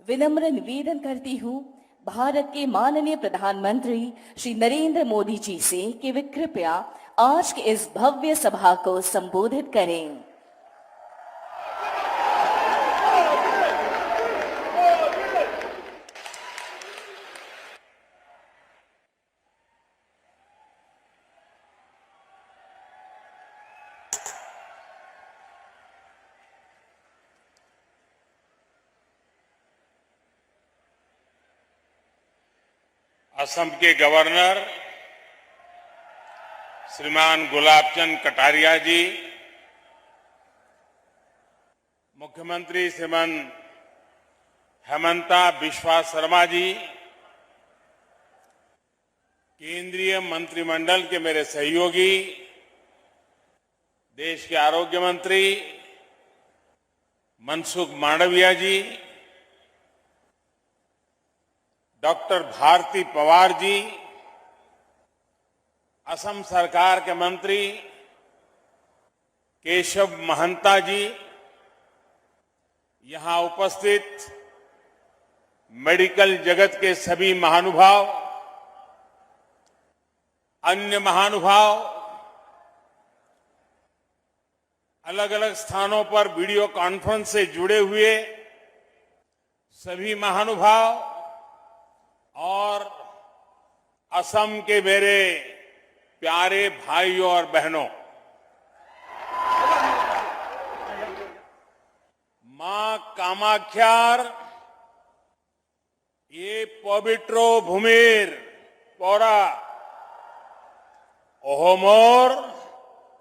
विनम्र निवेदन करती हूँ भारत के माननीय प्रधानमंत्री श्री नरेंद्र मोदी जी से कि वे कृपया आज के इस भव्य सभा को संबोधित करें। असम के गवर्नर श्रीमान गुलाबचंद कटारिया जी, मुख्यमंत्री श्रीमान हेमंता बिस्वा शर्मा जी, केंद्रीय मंत्रिमंडल के मेरे सहयोगी, देश के आरोग्य मंत्री मनसुख मांडविया जी, डॉक्टर भारती पवार जी, असम सरकार के मंत्री केशव महंता जी, यहां उपस्थित मेडिकल जगत के सभी महानुभाव, अन्य महानुभाव, अलग अलग स्थानों पर वीडियो कॉन्फ्रेंस से जुड़े हुए सभी महानुभाव और असम के मेरे प्यारे भाइयों और बहनों, मां कामाख्यार ये पवित्रो भूमिर पौरा ओहमोर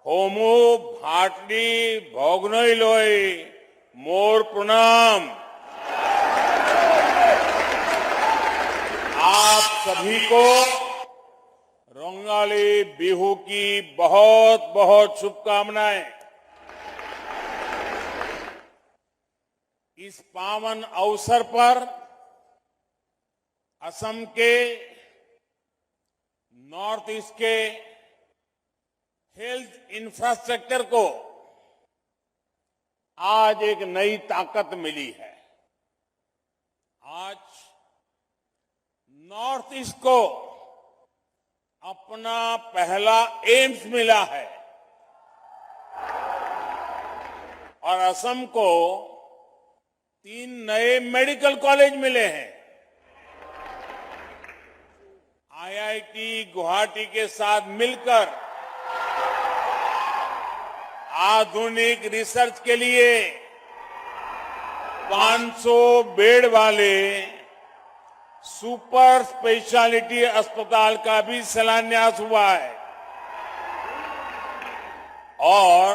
होमो भाटनी भोगनई लोई मोर प्रणाम। आप सभी को रोंगाली बिहू की बहुत बहुत शुभकामनाएं। इस पावन अवसर पर असम के नॉर्थ ईस्ट के हेल्थ इंफ्रास्ट्रक्चर को आज एक नई ताकत मिली है। आज नॉर्थ ईस्ट को अपना पहला एम्स मिला है और असम को 3 नए मेडिकल कॉलेज मिले हैं। आईआईटी गुवाहाटी के साथ मिलकर आधुनिक रिसर्च के लिए 500 बेड वाले सुपर स्पेशलिटी अस्पताल का भी शिलान्यास हुआ है और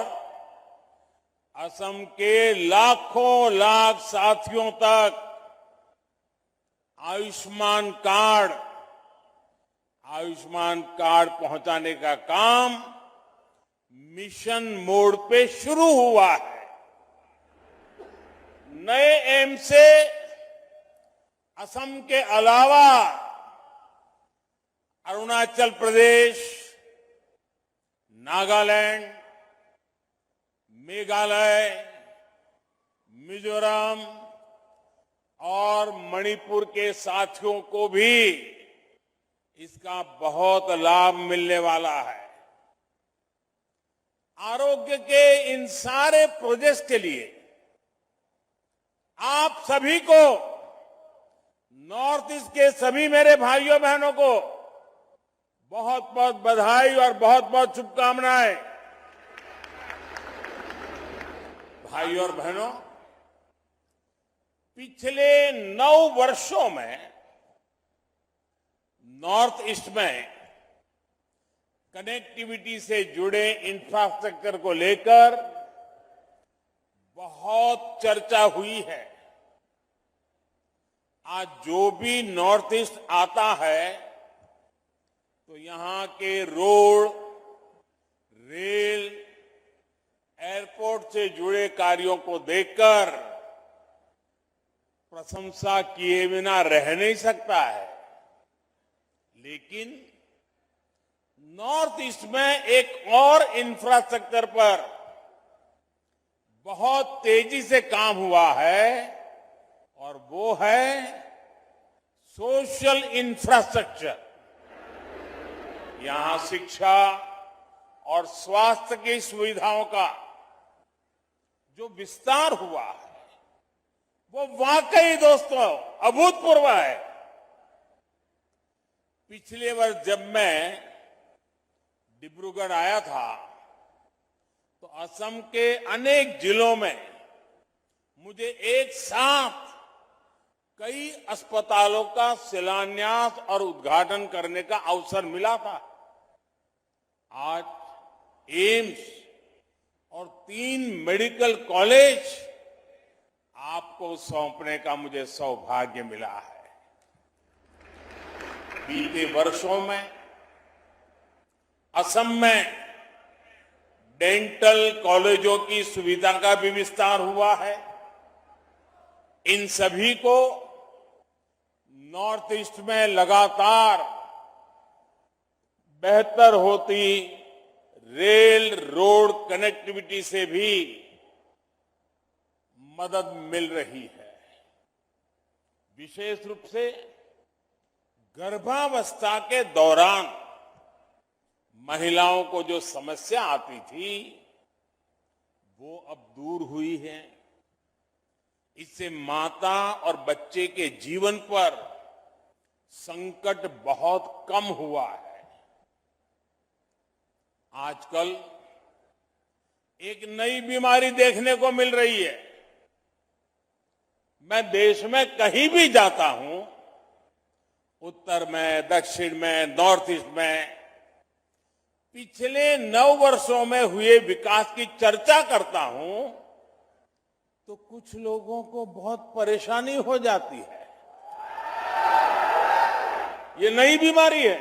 असम के लाखों लाख साथियों तक आयुष्मान कार्ड पहुंचाने का काम मिशन मोड पे शुरू हुआ है। नए एम्स से असम के अलावा अरुणाचल प्रदेश, नागालैंड, मेघालय, मिजोरम और मणिपुर के साथियों को भी इसका बहुत लाभ मिलने वाला है। आरोग्य के इन सारे प्रोजेक्ट्स के लिए आप सभी को, नॉर्थ ईस्ट के सभी मेरे भाइयों बहनों को बहुत बहुत बधाई और बहुत बहुत शुभकामनाएं। भाइयों और बहनों, पिछले 9 वर्षों में नॉर्थ ईस्ट में कनेक्टिविटी से जुड़े इंफ्रास्ट्रक्चर को लेकर बहुत चर्चा हुई है। आज जो भी नॉर्थ ईस्ट आता है तो यहां के रोड, रेल, एयरपोर्ट से जुड़े कार्यों को देखकर प्रशंसा किए बिना रह नहीं सकता है। लेकिन नॉर्थ ईस्ट में एक और इंफ्रास्ट्रक्चर पर बहुत तेजी से काम हुआ है और वो है सोशल इंफ्रास्ट्रक्चर। यहां शिक्षा और स्वास्थ्य की सुविधाओं का जो विस्तार हुआ है वो वाकई दोस्तों अभूतपूर्व है। पिछले वर्ष जब मैं डिब्रूगढ़ आया था तो असम के अनेक जिलों में मुझे एक साथ कई अस्पतालों का शिलान्यास और उद्घाटन करने का अवसर मिला था। आज एम्स और 3 मेडिकल कॉलेज आपको सौंपने का मुझे सौभाग्य मिला है। बीते वर्षों में असम में डेंटल कॉलेजों की सुविधा का भी विस्तार हुआ है। इन सभी को नॉर्थ ईस्ट में लगातार बेहतर होती रेल रोड कनेक्टिविटी से भी मदद मिल रही है। विशेष रूप से गर्भावस्था के दौरान महिलाओं को जो समस्या आती थी वो अब दूर हुई है। इससे माता और बच्चे के जीवन पर संकट बहुत कम हुआ है। आजकल एक नई बीमारी देखने को मिल रही है। मैं देश में कहीं भी जाता हूं, उत्तर में, दक्षिण में, नॉर्थ ईस्ट में, पिछले 9 वर्षों में हुए विकास की चर्चा करता हूं तो कुछ लोगों को बहुत परेशानी हो जाती है। ये नई बीमारी है।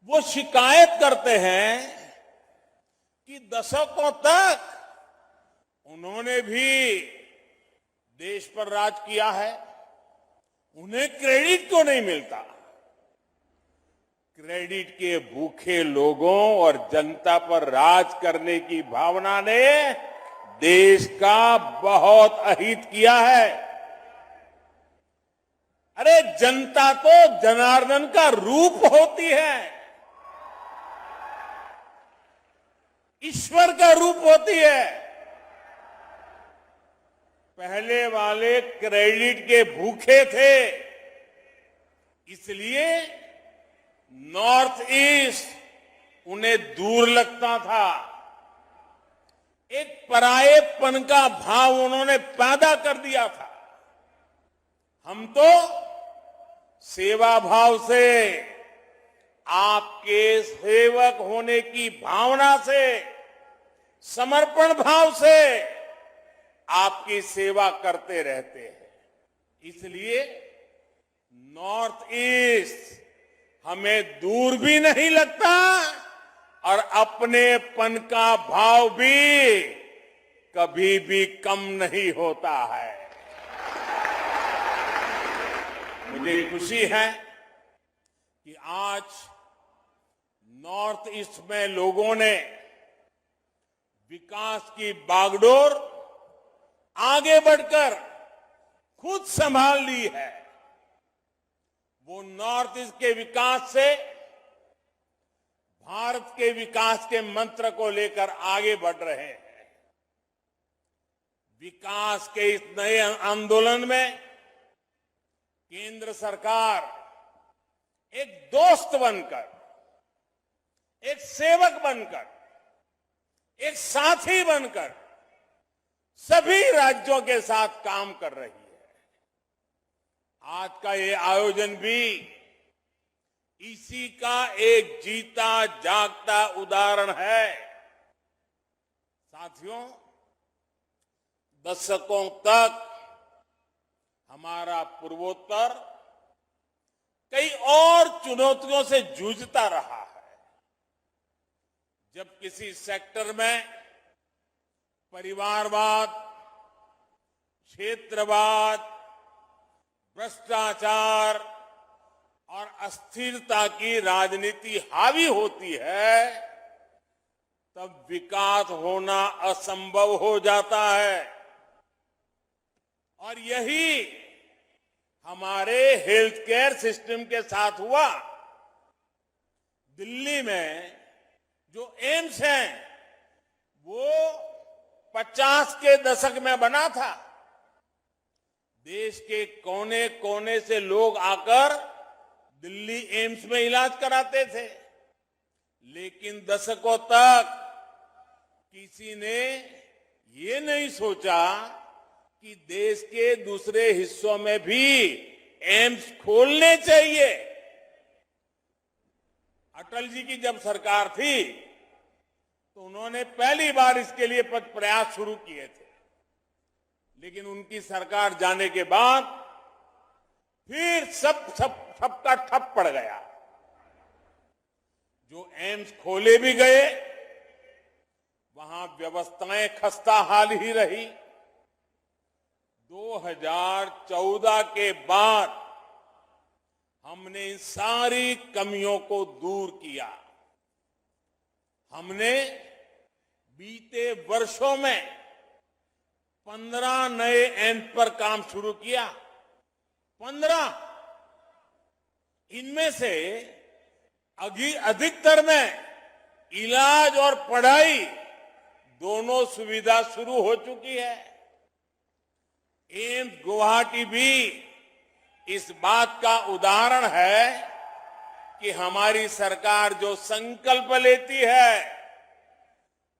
वो शिकायत करते हैं कि दशकों तक उन्होंने भी देश पर राज किया है, उन्हें क्रेडिट क्यों नहीं मिलता। क्रेडिट के भूखे लोगों और जनता पर राज करने की भावना ने देश का बहुत अहित किया है। अरे जनता तो जनार्दन का रूप होती है, ईश्वर का रूप होती है। पहले वाले क्रेडिट के भूखे थे, इसलिए नॉर्थ ईस्ट उन्हें दूर लगता था। एक परायेपन का भाव उन्होंने पैदा कर दिया था। हम तो सेवा भाव से, आपके सेवक होने की भावना से, समर्पण भाव से आपकी सेवा करते रहते हैं। इसलिए नॉर्थ ईस्ट हमें दूर भी नहीं लगता और अपनेपन का भाव भी कभी भी कम नहीं होता है। मुझे खुशी है कि आज नॉर्थ ईस्ट में लोगों ने विकास की बागडोर आगे बढ़कर खुद संभाल ली है। वो नॉर्थ ईस्ट के विकास से भारत के विकास के मंत्र को लेकर आगे बढ़ रहे हैं। विकास के इस नए आंदोलन में केंद्र सरकार एक दोस्त बनकर, एक सेवक बनकर, एक साथी बनकर सभी राज्यों के साथ काम कर रही है। आज का ये आयोजन भी इसी का एक जीता जागता उदाहरण है। साथियों, दशकों तक हमारा पूर्वोत्तर कई और चुनौतियों से जूझता रहा है। जब किसी सेक्टर में परिवारवाद, क्षेत्रवाद, भ्रष्टाचार और अस्थिरता की राजनीति हावी होती है, तब विकास होना असंभव हो जाता है। और यही हमारे हेल्थ केयर सिस्टम के साथ हुआ। दिल्ली में जो एम्स है वो 50 के दशक में बना था। देश के कोने कोने से लोग आकर दिल्ली एम्स में इलाज कराते थे, लेकिन दशकों तक किसी ने ये नहीं सोचा कि देश के दूसरे हिस्सों में भी एम्स खोलने चाहिए। अटल जी की जब सरकार थी तो उन्होंने पहली बार इसके लिए प्रयास शुरू किए थे, लेकिन उनकी सरकार जाने के बाद फिर सबका ठप पड़ गया। जो एम्स खोले भी गए वहां व्यवस्थाएं खस्ता हाल ही रही। 2014 के बाद हमने इन सारी कमियों को दूर किया। हमने बीते वर्षों में 15 नए एम्स पर काम शुरू किया। 15। इनमें से अधिकतर में इलाज और पढ़ाई दोनों सुविधा शुरू हो चुकी है। एम्स गुवाहाटी भी इस बात का उदाहरण है कि हमारी सरकार जो संकल्प लेती है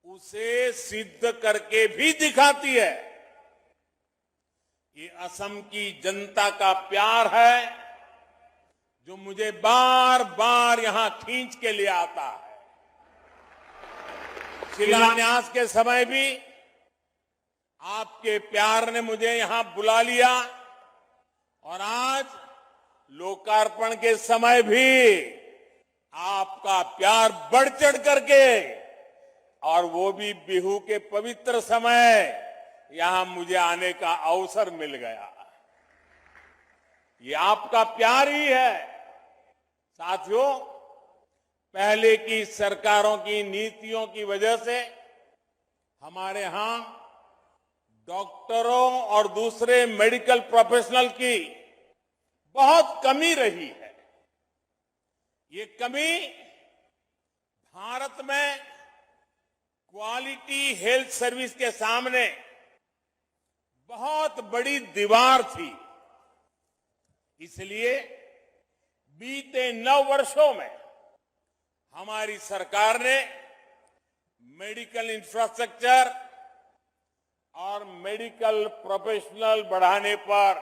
उसे सिद्ध करके भी दिखाती है। ये असम की जनता का प्यार है जो मुझे बार बार यहां खींच के ले आता है। शिलान्यास के समय भी आपके प्यार ने मुझे यहां बुला लिया और आज लोकार्पण के समय भी आपका प्यार बढ़ चढ़ करके, और वो भी बिहू के पवित्र समय, यहां मुझे आने का अवसर मिल गया। ये आपका प्यार ही है। साथियों, पहले की सरकारों की नीतियों की वजह से हमारे यहां डॉक्टरों और दूसरे मेडिकल प्रोफेशनल की बहुत कमी रही है। ये कमी भारत में क्वालिटी हेल्थ सर्विस के सामने बहुत बड़ी दीवार थी। इसलिए बीते 9 वर्षों में हमारी सरकार ने मेडिकल इंफ्रास्ट्रक्चर और मेडिकल प्रोफेशनल बढ़ाने पर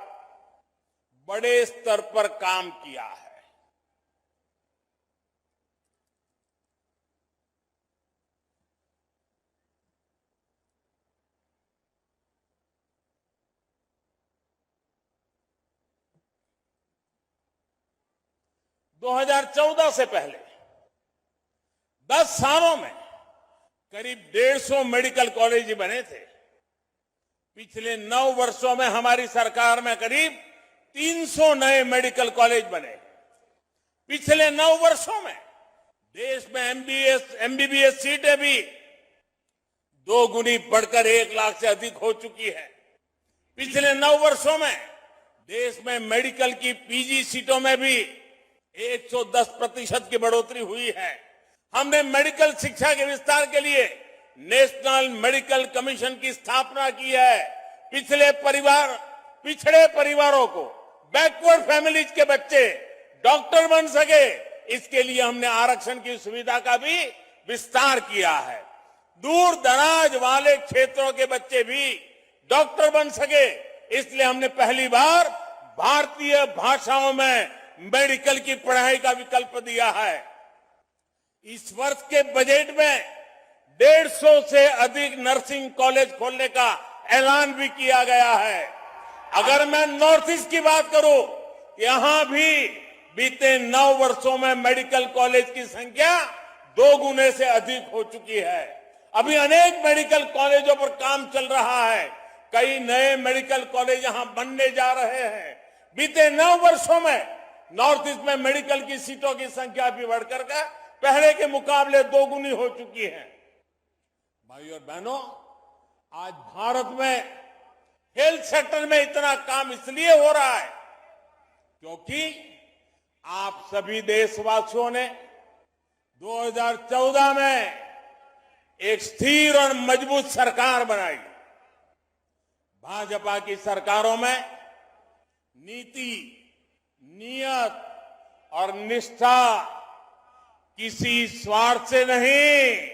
बड़े स्तर पर काम किया है। दो 2014 से पहले 10 सालों में करीब 150 मेडिकल कॉलेज बने थे। पिछले 9 वर्षों में हमारी सरकार में करीब 300 नए मेडिकल कॉलेज बने। पिछले 9 वर्षों में देश में एमबीबीएस सीटें भी 2 गुनी बढ़कर 1 लाख से अधिक हो चुकी है। पिछले 9 वर्षों में देश में मेडिकल की पीजी सीटों में भी 110% की बढ़ोतरी हुई है। हमने मेडिकल शिक्षा के विस्तार के लिए नेशनल मेडिकल कमीशन की स्थापना की है। पिछड़े परिवारों को, बैकवर्ड फैमिलीज के बच्चे डॉक्टर बन सके, इसके लिए हमने आरक्षण की सुविधा का भी विस्तार किया है। दूर दराज वाले क्षेत्रों के बच्चे भी डॉक्टर बन सके, इसलिए हमने पहली बार भारतीय भाषाओं में मेडिकल की पढ़ाई का विकल्प दिया है। इस वर्ष के बजट में 150 से अधिक नर्सिंग कॉलेज खोलने का ऐलान भी किया गया है। अगर मैं नॉर्थ ईस्ट की बात करूं, यहां भी बीते 9 वर्षों में मेडिकल कॉलेज की संख्या 2 गुने से अधिक हो चुकी है। अभी अनेक मेडिकल कॉलेजों पर काम चल रहा है। कई नए मेडिकल कॉलेज यहां बनने जा रहे हैं। बीते 9 वर्षों में नॉर्थ ईस्ट में मेडिकल की सीटों की संख्या भी बढ़कर पहले के मुकाबले 2 गुनी हो चुकी है। भाइयों और बहनों, आज भारत में हेल्थ सेक्टर में इतना काम इसलिए हो रहा है क्योंकि आप सभी देशवासियों ने 2014 में एक स्थिर और मजबूत सरकार बनाई। भाजपा की सरकारों में नीति, नियत और निष्ठा किसी स्वार्थ से नहीं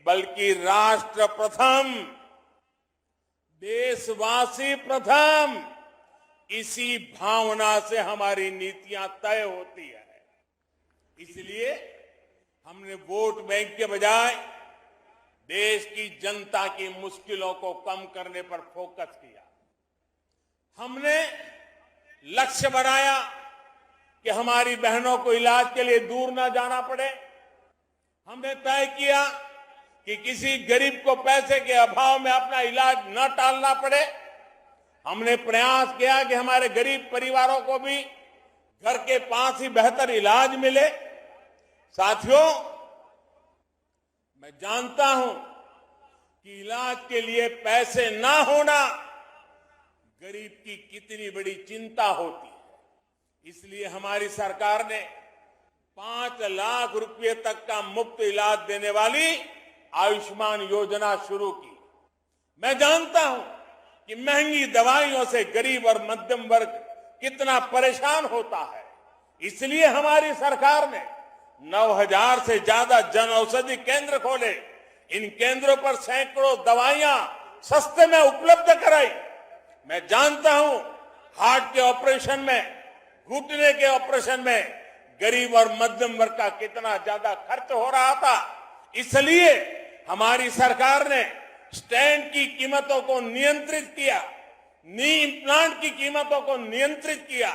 बल्कि राष्ट्र प्रथम, देशवासी प्रथम, इसी भावना से हमारी नीतियां तय होती है। इसलिए हमने वोट बैंक के बजाय देश की जनता की मुश्किलों को कम करने पर फोकस किया। हमने लक्ष्य बनाया कि हमारी बहनों को इलाज के लिए दूर ना जाना पड़े। हमने तय किया कि किसी गरीब को पैसे के अभाव में अपना इलाज न टालना पड़े। हमने प्रयास किया कि हमारे गरीब परिवारों को भी घर के पास ही बेहतर इलाज मिले। साथियों, मैं जानता हूं कि इलाज के लिए पैसे ना होना गरीब की कितनी बड़ी चिंता होती है। इसलिए हमारी सरकार ने 5 लाख रुपए तक का मुफ्त इलाज देने वाली आयुष्मान योजना शुरू की। मैं जानता हूं कि महंगी दवाइयों से गरीब और मध्यम वर्ग कितना परेशान होता है। इसलिए हमारी सरकार ने 9,000 से ज्यादा जन औषधि केंद्र खोले। इन केंद्रों पर सैकड़ों दवाइयां सस्ते में उपलब्ध कराई। मैं जानता हूं हार्ट के ऑपरेशन में, घुटने के ऑपरेशन में गरीब और मध्यम वर्ग का कितना ज्यादा खर्च हो रहा था। इसलिए हमारी सरकार ने स्टेंट की कीमतों को नियंत्रित किया, नी इम्प्लांट की कीमतों को नियंत्रित किया।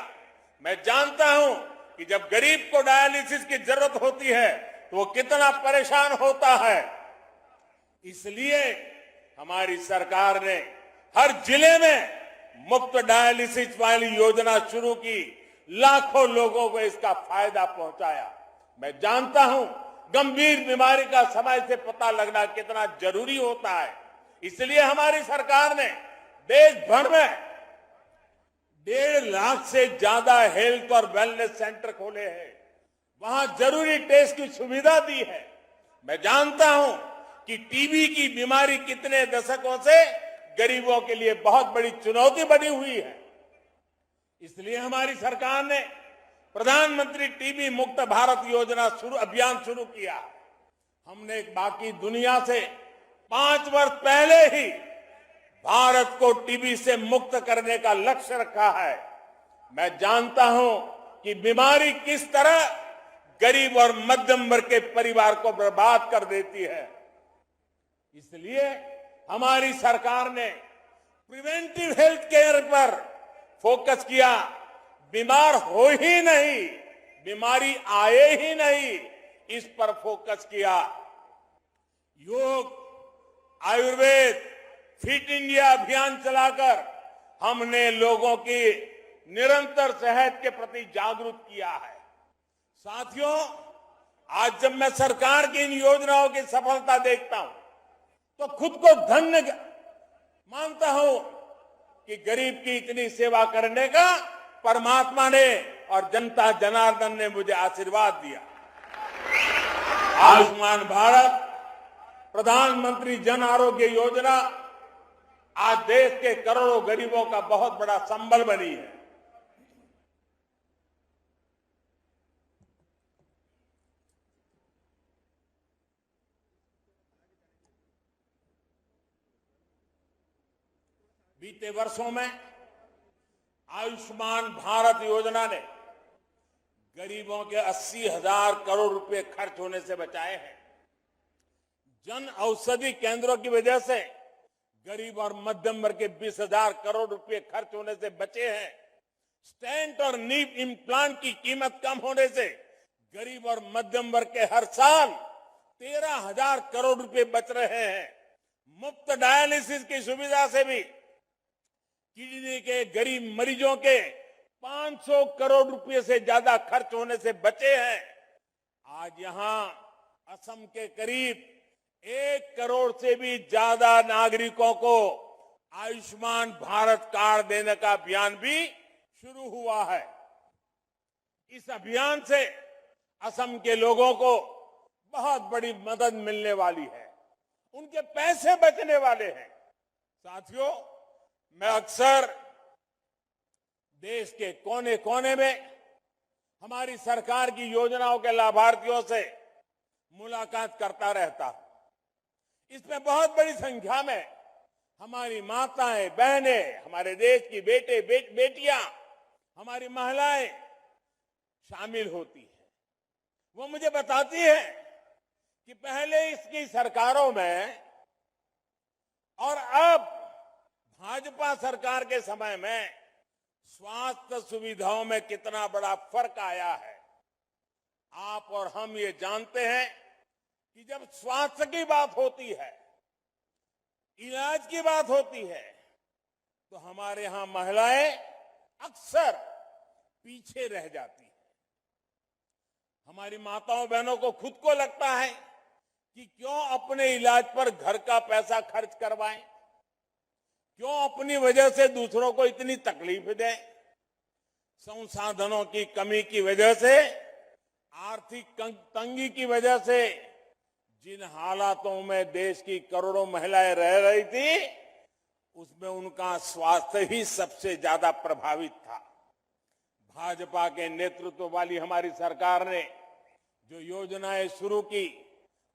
मैं जानता हूं कि जब गरीब को डायलिसिस की जरूरत होती है तो वो कितना परेशान होता है। इसलिए हमारी सरकार ने हर जिले में मुफ्त डायलिसिस वाली योजना शुरू की। लाखों लोगों को इसका फायदा पहुंचाया। मैं जानता हूं गंभीर बीमारी का समय से पता लगना कितना जरूरी होता है। इसलिए हमारी सरकार ने देश भर में 1.5 लाख से ज्यादा हेल्थ और वेलनेस सेंटर खोले हैं। वहां जरूरी टेस्ट की सुविधा दी है। मैं जानता हूं कि टीबी की बीमारी कितने दशकों से गरीबों के लिए बहुत बड़ी चुनौती बनी हुई है। इसलिए हमारी सरकार ने प्रधानमंत्री टीबी मुक्त भारत योजना अभियान शुरू किया। हमने बाकी दुनिया से 5 वर्ष पहले ही भारत को टीबी से मुक्त करने का लक्ष्य रखा है। मैं जानता हूं कि बीमारी किस तरह गरीब और मध्यम वर्ग के परिवार को बर्बाद कर देती है। इसलिए हमारी सरकार ने प्रिवेंटिव हेल्थ केयर पर फोकस किया। बीमार हो ही नहीं, बीमारी आए ही नहीं, इस पर फोकस किया। योग, आयुर्वेद, फिट इंडिया अभियान चलाकर हमने लोगों की निरंतर सेहत के प्रति जागरूक किया है। साथियों, आज जब मैं सरकार की इन योजनाओं की सफलता देखता हूं तो खुद को धन्य मानता हूं कि गरीब की इतनी सेवा करने का परमात्मा ने और जनता जनार्दन ने मुझे आशीर्वाद दिया। आयुष्मान भारत, प्रधानमंत्री जन आरोग्य योजना आज देश के करोड़ों गरीबों का बहुत बड़ा संबल बनी है। बीते वर्षों में आयुष्मान भारत योजना ने गरीबों के 80,000 करोड़ रुपए खर्च होने से बचाए हैं। जन औषधि केंद्रों की वजह से गरीब और मध्यम वर्ग के 20,000 करोड़ रुपए खर्च होने से बचे हैं। स्टेंट और नी इम्प्लांट की कीमत कम होने से गरीब और मध्यम वर्ग के हर साल 13,000 करोड़ रुपए बच रहे हैं। मुफ्त डायलिसिस की सुविधा से भी किडनी के गरीब मरीजों के 500 करोड़ रुपए से ज्यादा खर्च होने से बचे हैं। आज यहां असम के करीब 1 करोड़ से भी ज्यादा नागरिकों को आयुष्मान भारत कार्ड देने का अभियान भी शुरू हुआ है। इस अभियान से असम के लोगों को बहुत बड़ी मदद मिलने वाली है, उनके पैसे बचने वाले हैं। साथियों, मैं अक्सर देश के कोने कोने में हमारी सरकार की योजनाओं के लाभार्थियों से मुलाकात करता रहता हूं। इसमें बहुत बड़ी संख्या में हमारी माताएं, बहनें, हमारे देश की बेटियां, हमारी महिलाएं शामिल होती हैं। वो मुझे बताती है कि पहले इसकी सरकारों में और अब भाजपा सरकार के समय में स्वास्थ्य सुविधाओं में कितना बड़ा फर्क आया है। आप और हम ये जानते हैं कि जब स्वास्थ्य की बात होती है, इलाज की बात होती है, तो हमारे यहां महिलाएं अक्सर पीछे रह जाती हैं। हमारी माताओं बहनों को खुद को लगता है कि क्यों अपने इलाज पर घर का पैसा खर्च करवाएं, क्यों अपनी वजह से दूसरों को इतनी तकलीफ दें। संसाधनों की कमी की वजह से, आर्थिक तंगी की वजह से जिन हालातों में देश की करोड़ों महिलाएं रह रही थी, उसमें उनका स्वास्थ्य ही सबसे ज्यादा प्रभावित था। भाजपा के नेतृत्व वाली हमारी सरकार ने जो योजनाएं शुरू की,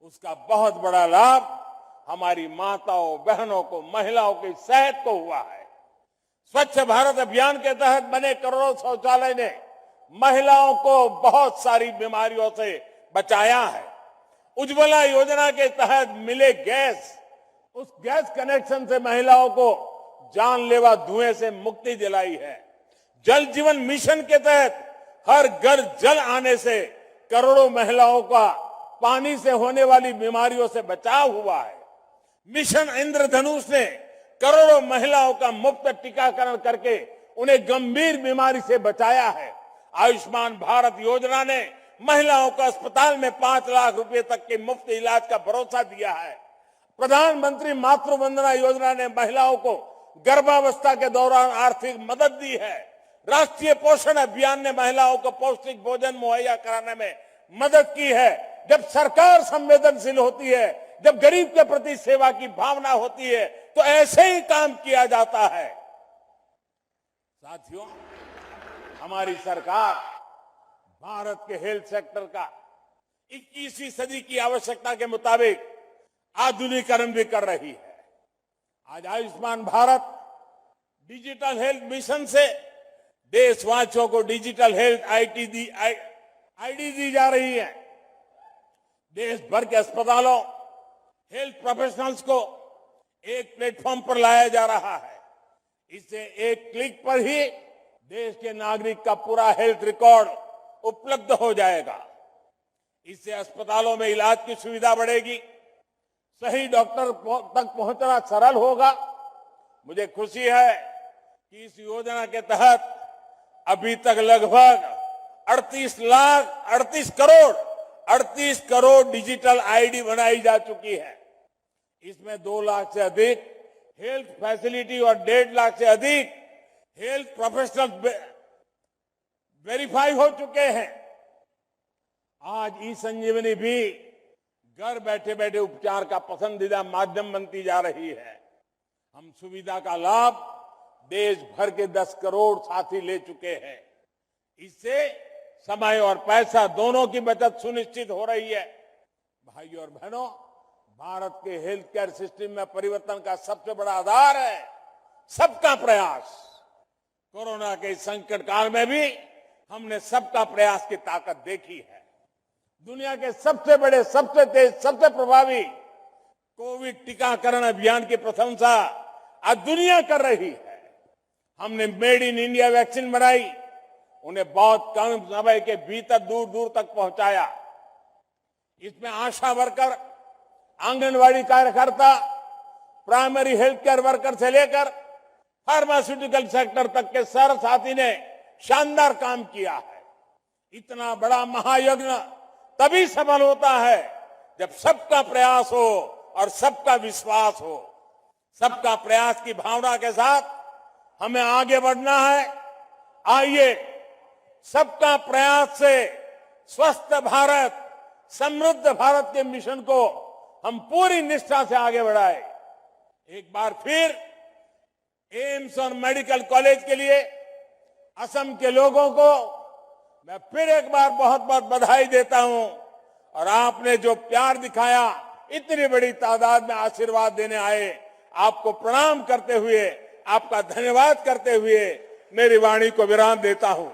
उसका बहुत बड़ा लाभ हमारी माताओं, बहनों को, महिलाओं की सेहत को हुआ है। स्वच्छ भारत अभियान के तहत बने करोड़ों शौचालय ने महिलाओं को बहुत सारी बीमारियों से बचाया है। उज्ज्वला योजना के तहत मिले गैस, उस गैस कनेक्शन से महिलाओं को जानलेवा धुएं से मुक्ति दिलाई है। जल जीवन मिशन के तहत हर घर जल आने से करोड़ों महिलाओं का पानी से होने वाली बीमारियों से बचाव हुआ है। मिशन इंद्रधनुष ने करोड़ों महिलाओं का मुफ्त टीकाकरण करके उन्हें गंभीर बीमारी से बचाया है। आयुष्मान भारत योजना ने महिलाओं को अस्पताल में 5 लाख रुपए तक के मुफ्त इलाज का भरोसा दिया है। प्रधानमंत्री मातृ वंदना योजना ने महिलाओं को गर्भावस्था के दौरान आर्थिक मदद दी है। राष्ट्रीय पोषण अभियान ने महिलाओं को पौष्टिक भोजन मुहैया कराने में मदद की है। जब सरकार संवेदनशील होती है, जब गरीब के प्रति सेवा की भावना होती है, तो ऐसे ही काम किया जाता है। साथियों, हमारी सरकार भारत के हेल्थ सेक्टर का 21वीं सदी की आवश्यकता के मुताबिक आधुनिकीकरण भी कर रही है। आज Ayushman Bharat digital health mission से देशवासियों को डिजिटल हेल्थ आईडी दी जा रही है। देश भर के अस्पतालों, हेल्थ प्रोफेशनल्स को एक प्लेटफॉर्म पर लाया जा रहा है। इससे एक क्लिक पर ही देश के नागरिक का पूरा हेल्थ रिकॉर्ड उपलब्ध हो जाएगा। इससे अस्पतालों में इलाज की सुविधा बढ़ेगी, सही डॉक्टर तक पहुंचना सरल होगा। मुझे खुशी है कि इस योजना के तहत अभी तक लगभग 38 करोड़ डिजिटल आईडी बनाई जा चुकी है। इसमें 2 लाख से अधिक हेल्थ फैसिलिटी और 1.5 लाख से अधिक हेल्थ प्रोफेशनल वेरीफाई हो चुके हैं। आज ई संजीवनी भी घर बैठे बैठे उपचार का पसंदीदा माध्यम बनती जा रही है। हम सुविधा का लाभ देश भर के 10 करोड़ साथी ले चुके हैं। इससे समय और पैसा दोनों की बचत सुनिश्चित हो रही है। भाइयों और बहनों, भारत के हेल्थ केयर सिस्टम में परिवर्तन का सबसे बड़ा आधार है सबका प्रयास। कोरोना के संकट काल में भी हमने सबका प्रयास की ताकत देखी है। दुनिया के सबसे बड़े, सबसे तेज, सबसे प्रभावी कोविड टीकाकरण अभियान की प्रशंसा आज दुनिया कर रही है। हमने मेड इन इंडिया वैक्सीन बनाई, उन्हें बहुत कम समय के भीतर दूर दूर तक पहुंचाया। इसमें आशा वर्कर, आंगनवाड़ी कार्यकर्ता, प्राइमरी हेल्थ केयर वर्कर से लेकर फार्मास्यूटिकल सेक्टर तक के सारे साथी ने शानदार काम किया है। इतना बड़ा महायज्ञ तभी सफल होता है जब सबका प्रयास हो और सबका विश्वास हो। सबका प्रयास की भावना के साथ हमें आगे बढ़ना है। आइए सबका प्रयास से स्वस्थ भारत, समृद्ध भारत के मिशन को हम पूरी निष्ठा से आगे बढ़ाएं। एक बार फिर एम्स और मेडिकल कॉलेज के लिए असम के लोगों को मैं फिर एक बार बहुत बहुत बधाई देता हूं। और आपने जो प्यार दिखाया, इतनी बड़ी तादाद में आशीर्वाद देने आए, आपको प्रणाम करते हुए, आपका धन्यवाद करते हुए मेरी वाणी को विराम देता हूं।